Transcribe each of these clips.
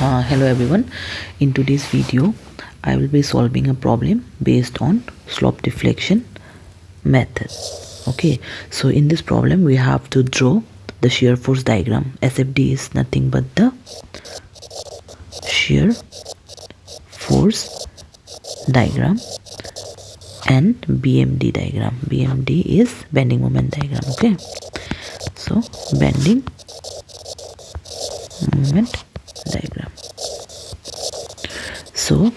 Hello everyone. In today's video I will be solving a problem based on slope deflection method. Okay, so in this problem we have to draw the shear force diagram. SFD is nothing but the shear force diagram and BMD diagram. BMD is bending moment diagram. Okay, so bending moment diagram. So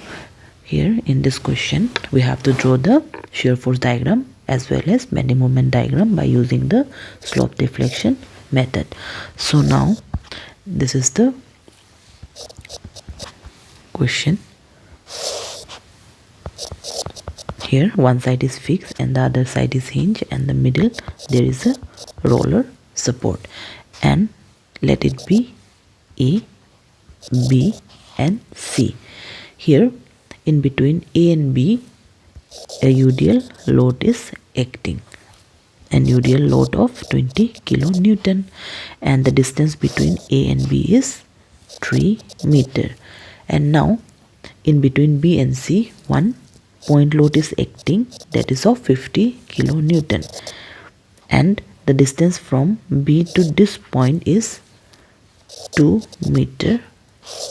here in this question we have to draw the shear force diagram as well as bending moment diagram by using the slope deflection method. So now this is the question. Here one side is fixed and the other side is hinge, and the middle there is a roller support, and let it be A, B and C. Here in between A and B a UDL load is acting, an UDL load of 20 kilonewton, and the distance between A and B is 3 meter. And now in between B and C one point load is acting, that is of 50 kilonewton, and the distance from B to this point is 2 meter,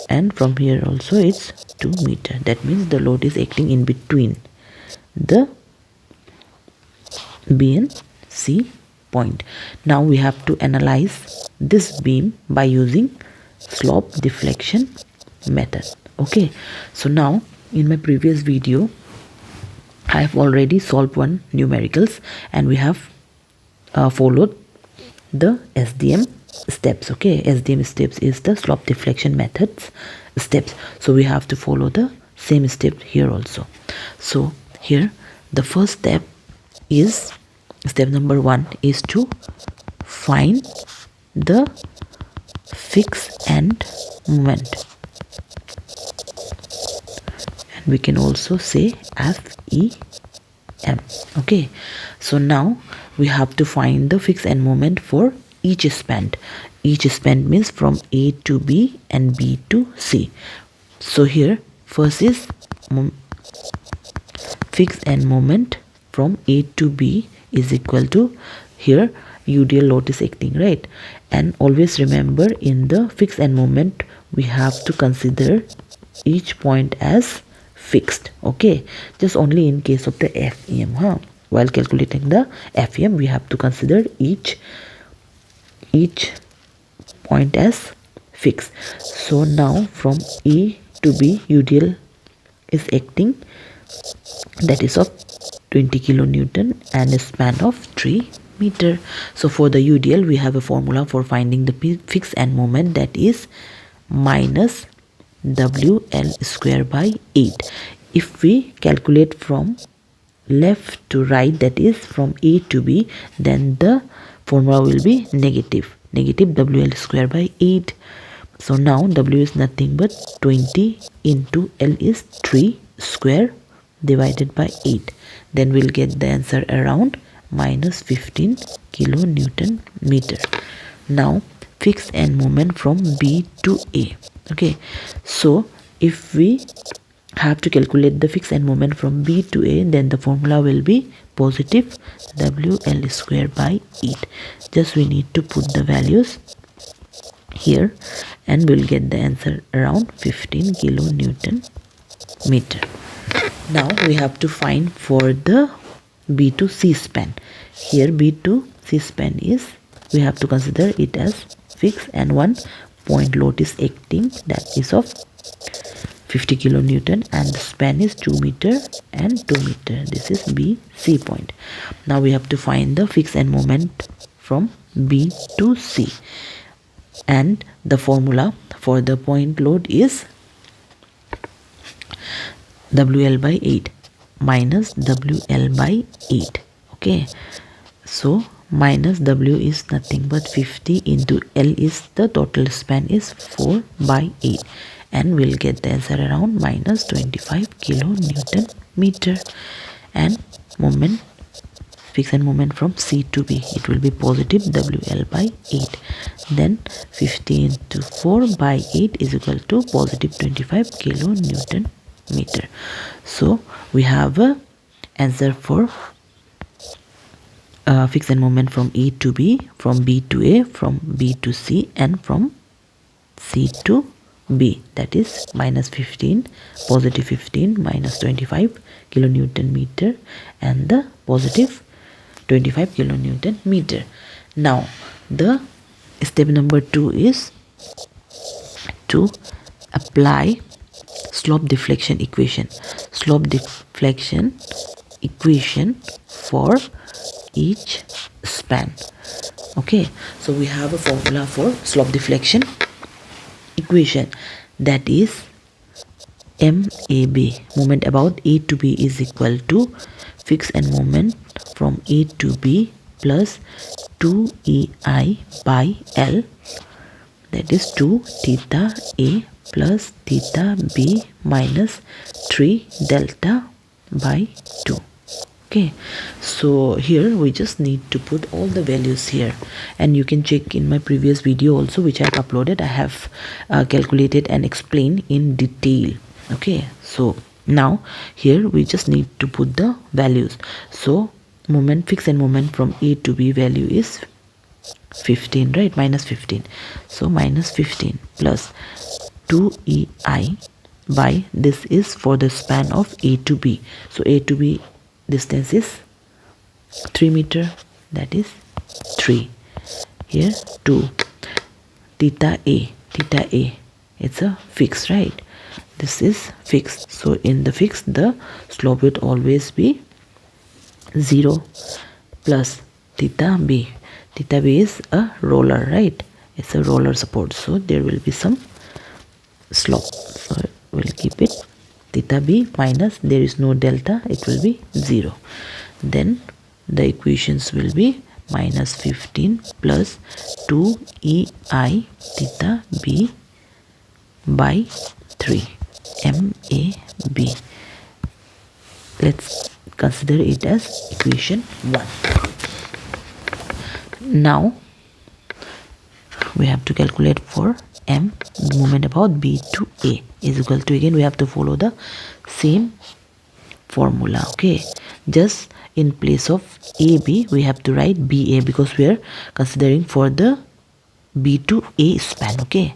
and from here also it's 2 meter. That means the load is acting in between the B and C point. Now we have to analyze this beam by using slope deflection method. Okay, so now in my previous video I have already solved one numericals, and we have followed the SDM steps. Okay, SDM steps is the slope deflection methods steps, so we have to follow the same step here also. So here the first step is, step number 1 is to find the fixed end moment, and we can also say FEM. Okay, so now we have to find the fixed end moment for each span. Each span means from A to B and B to C. So here first is fixed end moment from A to B is equal to, here UDL load is acting, right? And always remember, in the fixed end moment we have to consider each point as fixed. Okay, just only in case of the FEM. While calculating the FEM we have to consider each point as fixed. So now from A to B UDL is acting, that is of 20 kilonewton and a span of 3 meter. So for the UDL we have a formula for finding the fixed end moment, that is minus WL square by 8. If we calculate from left to right, that is from A to B, then the formula will be negative WL square by 8. So now W is nothing but 20 into L is 3 square divided by 8. Then we'll get the answer around minus 15 kilonewton meter. Now fixed end moment from B to A. Okay, so if we have to calculate the fixed end moment from B to A, then the formula will be positive WL square by 8. Just we need to put the values here and we'll get the answer around 15 kilonewton meter. Now we have to find for the B to C span. Here B to C span is, we have to consider it as fixed, and one point load is acting, that is of 50 kilonewton, and the span is 2 meter and 2 meter. This is B C point. Now we have to find the fixed end moment from B to C, and the formula for the point load is WL by 8 minus WL by 8. Okay, so minus W is nothing but 50 into L is the total span is 4 by 8, and we'll get the answer around minus 25 kilonewton meter. And moment friction moment from C to B, it will be positive WL by 8. Then 15 into 4 by 8 is equal to positive 25 kilonewton meter. So we have a answer for friction moment from A to B, from B to A, from B to C, and from C to B, that is minus 15, positive 15, minus 25 kilonewton meter, and the positive 25 kilonewton meter. Now the step number 2 is to apply slope deflection equation. Slope deflection equation for each span. Okay, so we have a formula for slope deflection equation, that is MAB, moment about A to B, is equal to friction moment from A to B plus 2EI by L, that is 2 theta A plus theta B minus 3 delta by 2. Okay, so here we just need to put all the values here, and you can check in my previous video also, which I have uploaded. I have calculated and explained in detail. Okay, so now here we just need to put the values. So moment, friction moment from A to B value is 15, right? Minus 15. So minus 15 plus 2EI by, this is for the span of A to B. So A to B distance is 3 meter, that is 3. Here 2 theta A, it's a fixed, right? This is fixed. So in the fixed, the slope will always be 0, plus theta B. Theta B is a roller, right? It's a roller support, so there will be some slope. So we'll keep it theta B minus, there is no delta, it will be 0. Then the equations will be minus 15 plus 2EI theta B by 3, MAB. Let's consider it as equation 1. Now we have to calculate for M, the moment about B to A, is equal to, again we have to follow the same formula. Okay, just in place of AB we have to write BA, because we are considering for the B to A span. Okay,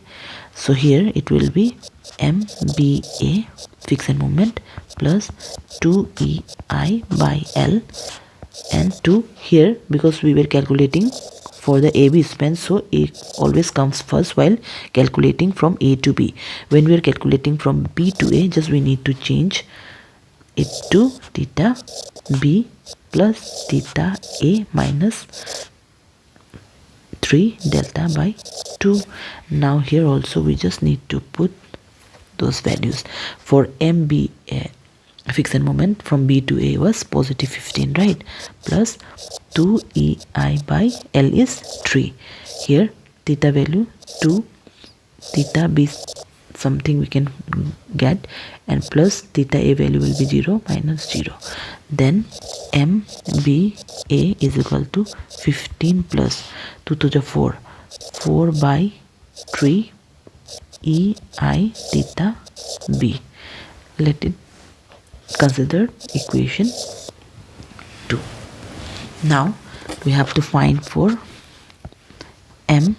so here it will be MBA, friction moment, plus 2EI by L, and 2 here, because we were calculating for the AB span, so A always comes first while calculating from A to B. When we are calculating from B to A, just we need to change it to theta B plus theta A minus 3 delta by 2. Now here also we just need to put those values. For MBA, friction moment from B to A was positive 15, right? Plus 2EI by L is 3. Here theta value 2, theta B something we can get, and plus theta A value will be 0 minus 0. Then MBA is equal to 15 plus 2 to the 4 by 3 EI theta B. Let it consider equation 2. Now we have to find for MBC.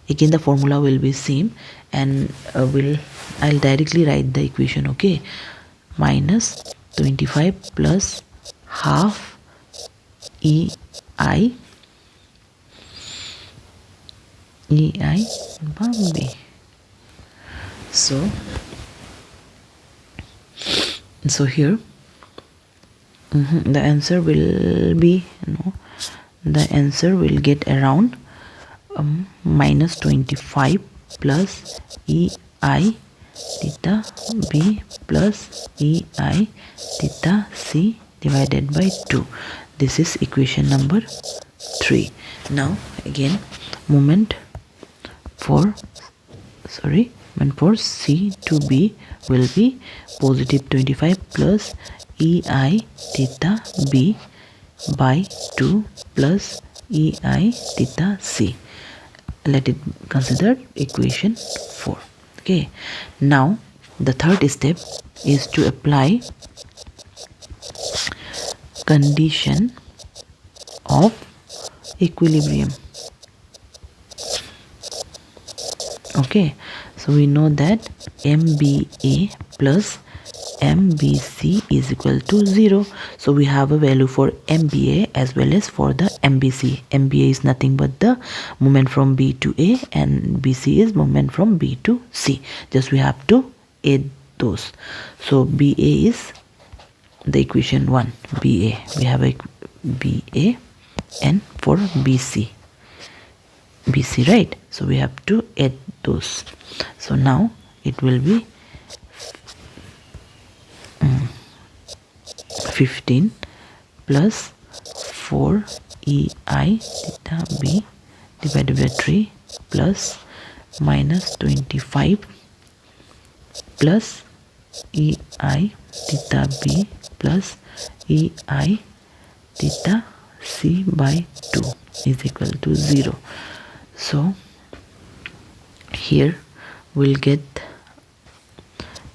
Again the formula will be same, and I'll directly write the equation. Okay, minus 25 plus half EI by B. So here the answer will be, the answer will get around minus 25 plus EI theta B plus EI theta C divided by 2. This is equation number 3. Now again moment for C to B will be positive 25 plus EI theta B by 2 plus EI theta C. Let it consider equation 4. Okay, now the third step is to apply condition of equilibrium. Okay, so we know that MBA plus MBC is equal to 0. So we have a value for MBA as well as for the MBC. MBA is nothing but the moment from B to A, and BC is moment from B to C. Just we have to add those. So BA is the equation 1. BA, we have a BA, and for BC, right? So we have to add those. So now it will be 15 plus 4 EI theta B divided by 3 plus minus 25 plus EI theta B plus EI theta C by 2 is equal to 0. So here we'll get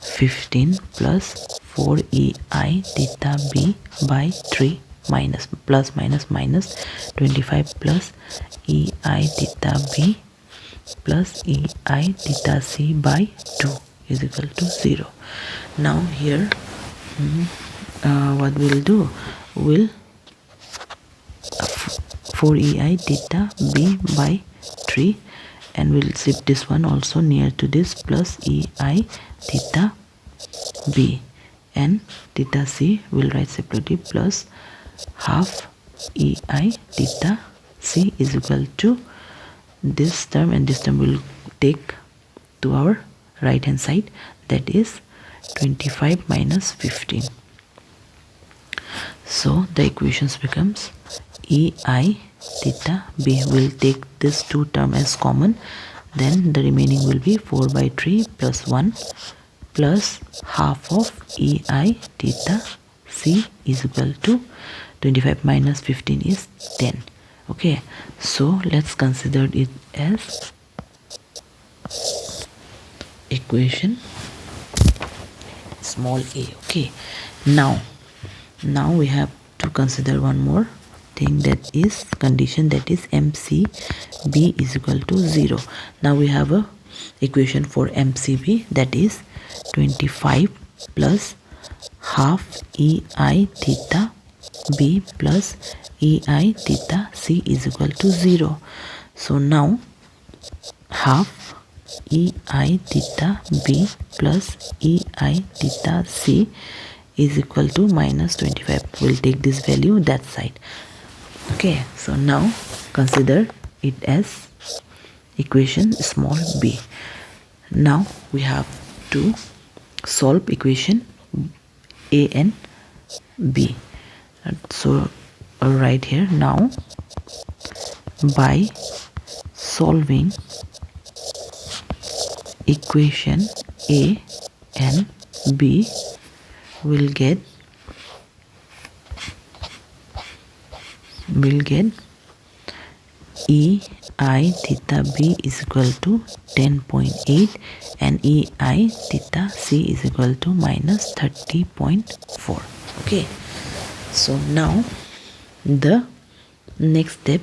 15 plus 4 EI theta B by 3 minus plus minus minus 25 plus EI theta B plus EI theta C by 2 is equal to 0. Now here what we'll do, we'll 4 EI theta B by 3, and we'll shift this one also near to this, plus EI theta B, and theta C will write separately, plus half EI theta C is equal to this term, and this term will take to our right hand side, that is 25 minus 15. So the equations becomes EI theta B. Will take this two term as common, then the remaining will be 4 by 3 plus 1 plus half of EI theta C is equal to 25 minus 15 is 10. Okay, so let's consider it as equation small a. Okay, now we have to consider one more thing, that is condition, that is MCB is equal to 0. Now we have a equation for MCB, that is 25 plus half EI theta B plus EI theta C is equal to 0. So now half EI theta B plus EI theta C is equal to minus 25. We'll take this value that side. Okay, so now consider it as equation small b. Now we have to solve equation A and B. So right here, now by solving equation A and B, we'll get EI theta B is equal to 10.8 and EI theta C is equal to minus 30.4. Okay, so now the next step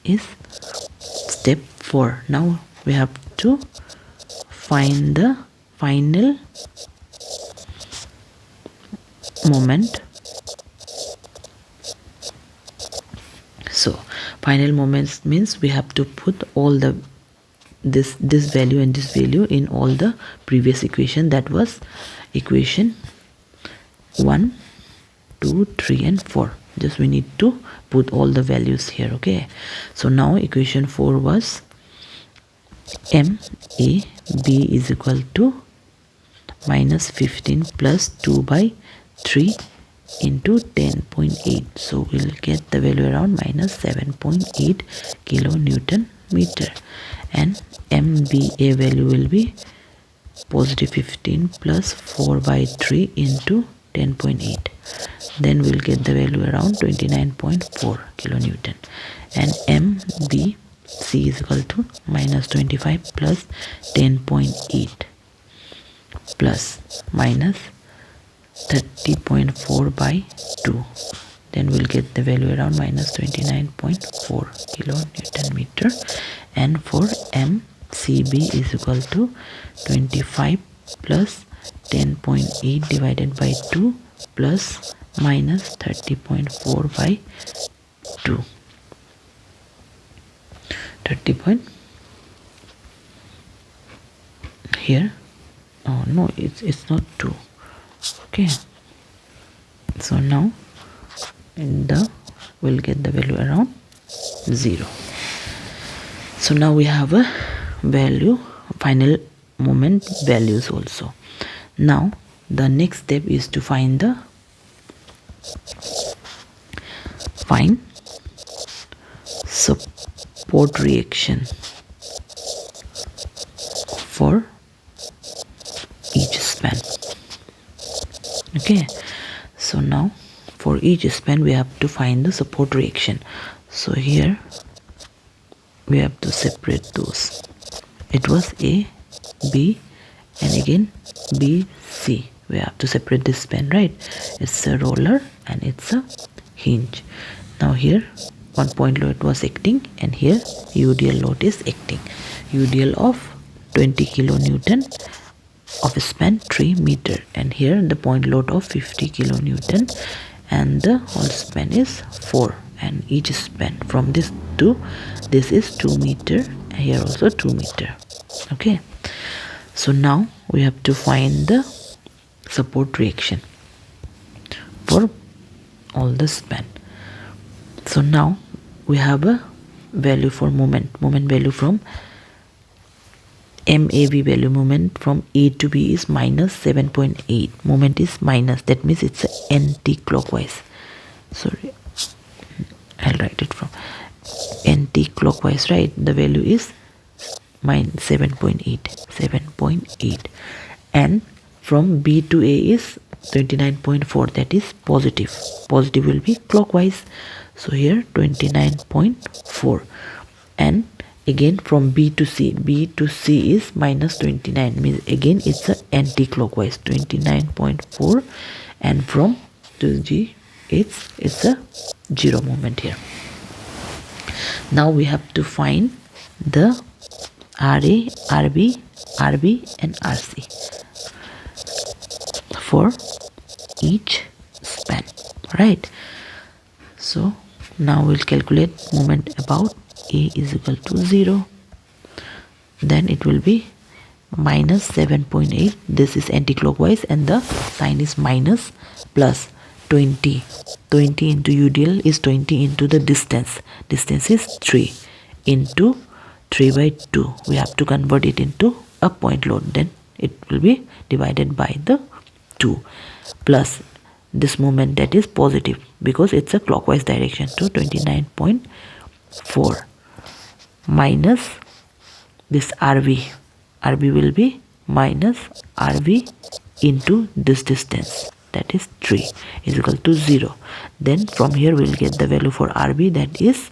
is step 4. Now we have to find the final moment. So final moments means we have to put all the this value and this value in all the previous equation, that was equation 1, 2, 3 and 4. Just we need to put all the values here. Okay, so now equation 4 was MAB is equal to minus 15 plus 2 by 3 into 10.8. So we'll get the value around minus 7.8 kilonewton meter, and MBA value will be positive 15 plus 4 by 3 into 10.8. Then we'll get the value around 29.4 kilonewton. And MBC is equal to minus 25 plus 10.8 plus minus 30.4 by 2. Then we'll get the value around minus 29.4 kilonewton meter. And for MCB is equal to 25 plus 10.8 divided by 2 plus minus 30.4 by 2. 30 point here. Oh no, it's not 2. Okay, so now we'll get the value around 0. So now we have a value, final moment values also. Now the next step is to find support reaction for each span. Okay, so now for each span we have to find the support reaction. So here we have to separate those. It was A, B, and again B, C. We have to separate this span, right? It's a roller and it's a hinge. Now here one point load was acting and here UDL load is acting. UDL of 20 kilonewton of a span 3 meter, and here the point load of 50 kilonewton, and the whole span is 4, and each span from this to this is 2 meter, and here also 2 meter. Okay, so now we have to find the support reaction for all the span. So now we have a value for moment value from MAB value, moment from A to B is minus 7.8. Moment is minus, that means it's anti-clockwise. Sorry, I'll write it from anti-clockwise, right? The value is minus 7.8. And from B to A is 29.4, that is positive. Positive will be clockwise. So here 29.4. And again from B to C is minus 29, means again it's a anti-clockwise 29.4, and from to G it's a 0 moment here. Now we have to find the RA, RB, RB and RC for each span, right? So now we'll calculate moment about A is equal to 0. Then it will be minus 7.8. This is anti-clockwise and the sign is minus, plus 20. 20 into UDL is 20 into the distance. Distance is 3 into 3 by 2. We have to convert it into a point load. Then it will be divided by the 2, plus this moment that is positive because it's a clockwise direction to 29.4, minus this RV. RV will be minus RV into this distance, that is 3, is equal to 0. Then from here we'll get the value for RB, that is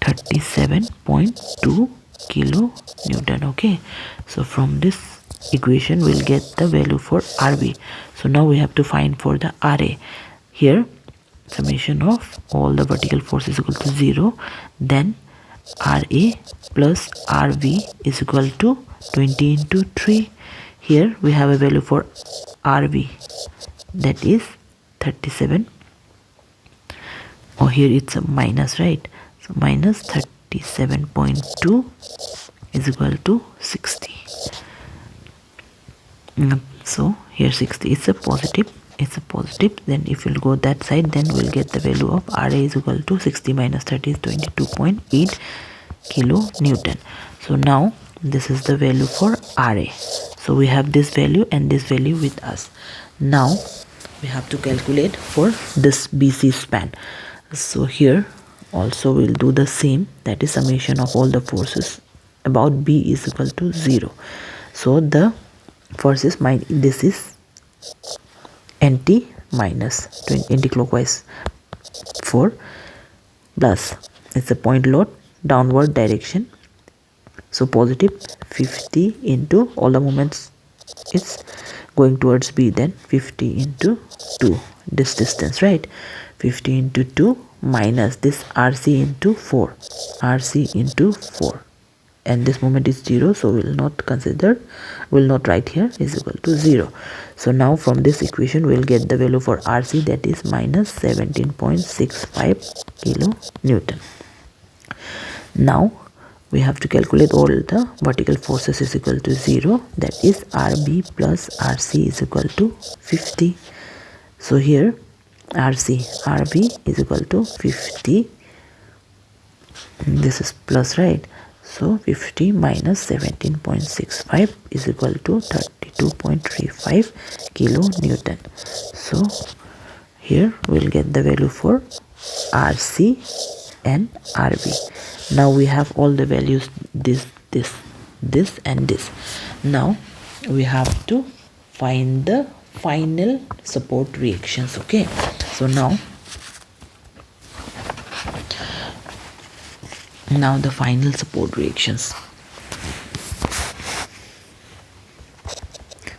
37.2 kilonewton. Okay, so from this equation we'll get the value for RB. So now we have to find for the RA. Here summation of all the vertical forces is equal to 0. Then RA plus RV is equal to 20 into 3. Here we have a value for RV, that is 37. Oh, here it's a minus, right? So minus 37.2 is equal to 60. So here 60 is a positive, then if you'll go that side, then we'll get the value of RA is equal to 60 minus 30 is 22.8 kilonewton. So now this is the value for RA. So we have this value and this value with us. Now we have to calculate for this BC span. So here also we'll do the same, that is summation of all the forces about B is equal to 0. So the force is this is anti minus 20 anti-clockwise 4 plus it's a point load downward direction, so positive 50 into all the moments it's going towards B, then 50 into 2 this distance, right? 50 into 2 minus this RC into 4, RC into 4, and this moment is 0, so will not write here is equal to 0. So now from this equation we'll get the value for RC, that is minus 17.65 kilonewton. Now we have to calculate all the vertical forces is equal to 0, that is RB plus RC is equal to 50. So here RB is equal to 50, this is plus, right? So 50 minus 17.65 is equal to 32.35 kilonewton. So here we'll get the value for RC and RB. Now we have all the values, this and this. Now we have to find the final support reactions. Okay, so now the final support reactions.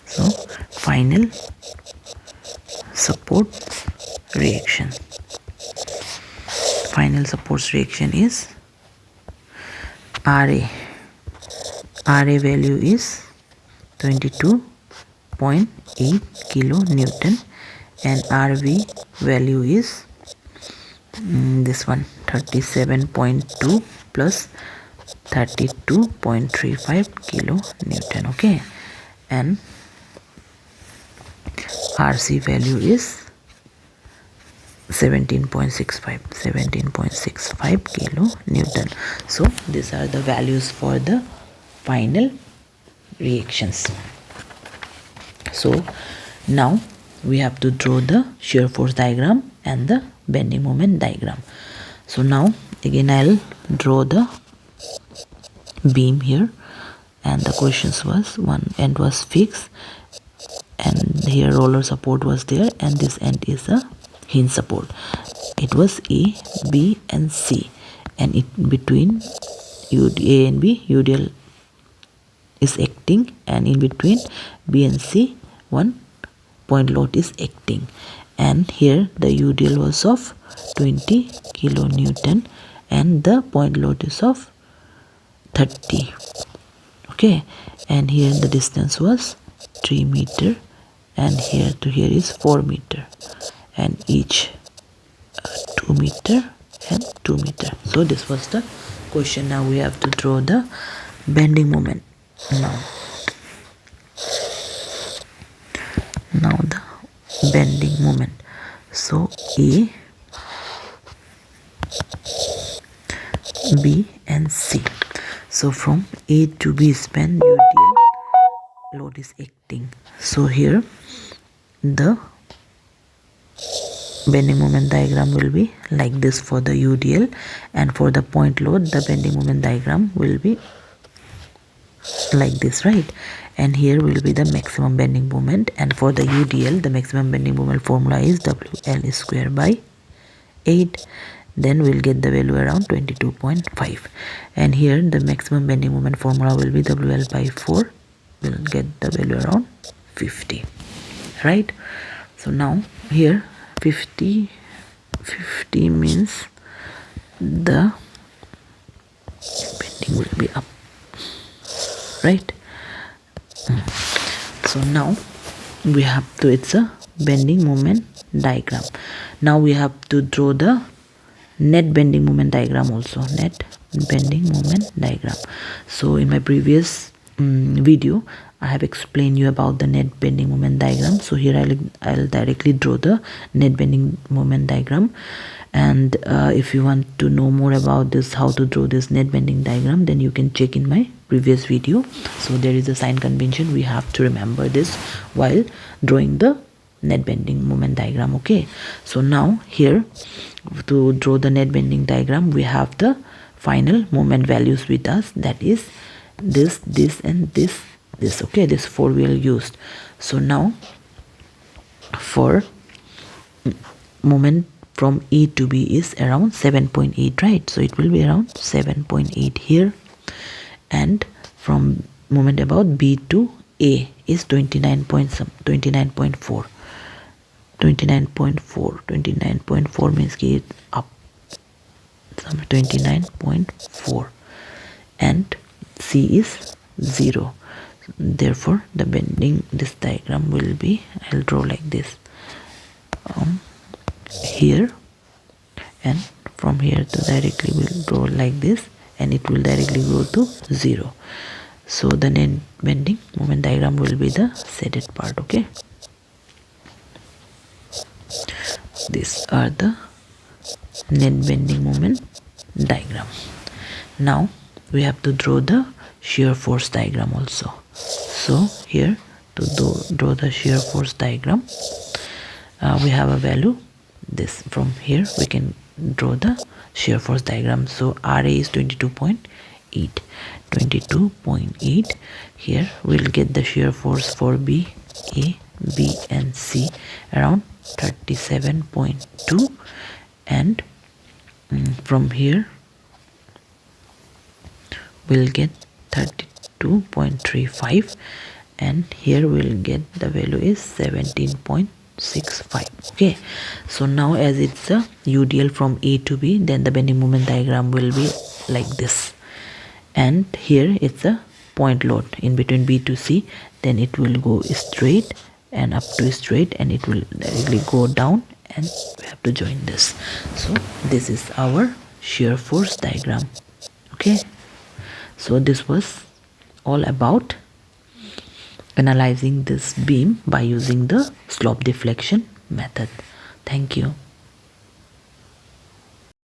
So final support reaction. Final support reaction is RA value is 22.8 kilonewton and RV value is this one 37.2 plus 32.35 kilonewton. Okay, and RC value is 17.65 kilonewton. So these are the values for the final reactions. So now we have to draw the shear force diagram and the bending moment diagram. So now again I'll draw the beam here, and the questions was one end was fixed and here roller support was there, and this end is a hinge support. It was A, B and C, and in between A and B UDL is acting, and in between B and C one point load is acting, and here the UDL was of 20 kilonewton and the point load is of 30. Okay, and here the distance was 3 meter and here to here is 4 meter and each 2 meter and 2 meter. So this was the question. Now we have to draw the bending moment. Now the bending moment. So A, B and C. So from A to B span UDL load is acting. So here the bending moment diagram will be like this for the UDL, and for the point load the bending moment diagram will be like this, right? And here will be the maximum bending moment, and for the UDL the maximum bending moment formula is WL square by 8. Then we'll get the value around 22.5, and here the maximum bending moment formula will be WL by 4. We'll get the value around 50, right? So now here 50 means the bending will be up, right? So now we have to, it's a bending moment diagram. Now we have to draw the net bending moment diagram also, net bending moment diagram. So in my previous video I have explained you about the net bending moment diagram. So here I'll directly draw the net bending moment diagram, and if you want to know more about this, how to draw this net bending diagram, then you can check in my previous video. So there is a sign convention, we have to remember this while drawing the net bending moment diagram. Okay, so now here to draw the net bending diagram we have the final moment values with us, that is this and this. Okay, this 4 wheel used. So now for moment from A to B is around 7.8, right? So it will be around 7.8 here, and from moment about B to A is 29.4. 29.4 means get up some 29.4, and C is 0. Therefore the bending, this diagram will be, I'll draw like this, here, and from here to directly will draw like this, and it will directly go to 0. So the net bending moment diagram will be the shaded part. Okay, these are the net bending moment diagram. Now we have to draw the shear force diagram also. So here to draw the shear force diagram, we have a value. This from here we can draw the shear force diagram. So RA is 22.8. Here we'll get the shear force for B, A, B and C around 37.2, and from here we'll get 32.35, and here we'll get the value is 17.65. Okay, so now as it's a UDL from A to B, then the bending moment diagram will be like this, and here it's a point load in between B to C, then it will go straight and up to straight, and it will directly go down, and we have to join this. So this is our shear force diagram. Okay, so this was all about analyzing this beam by using the slope deflection method. Thank you.